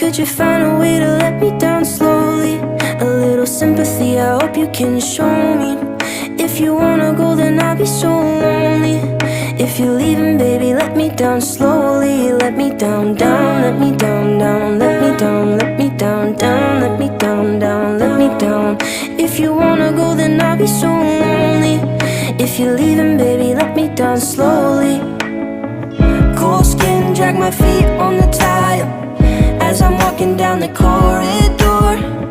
Could you find a way to let me down slowly? A little sympathy, I hope you can show me. If you wanna go, then I'll be so lonely. If you're leaving, baby, let me down slowly. Let me down, down, let me down, down. Let me down, let me down, down. Let me down, down, let me down. If you wanna go, then I'll be so lonely. If you're leaving, baby, let me down slowly. Cold skin, drag my feet on the tile as I'm walking down the corridor.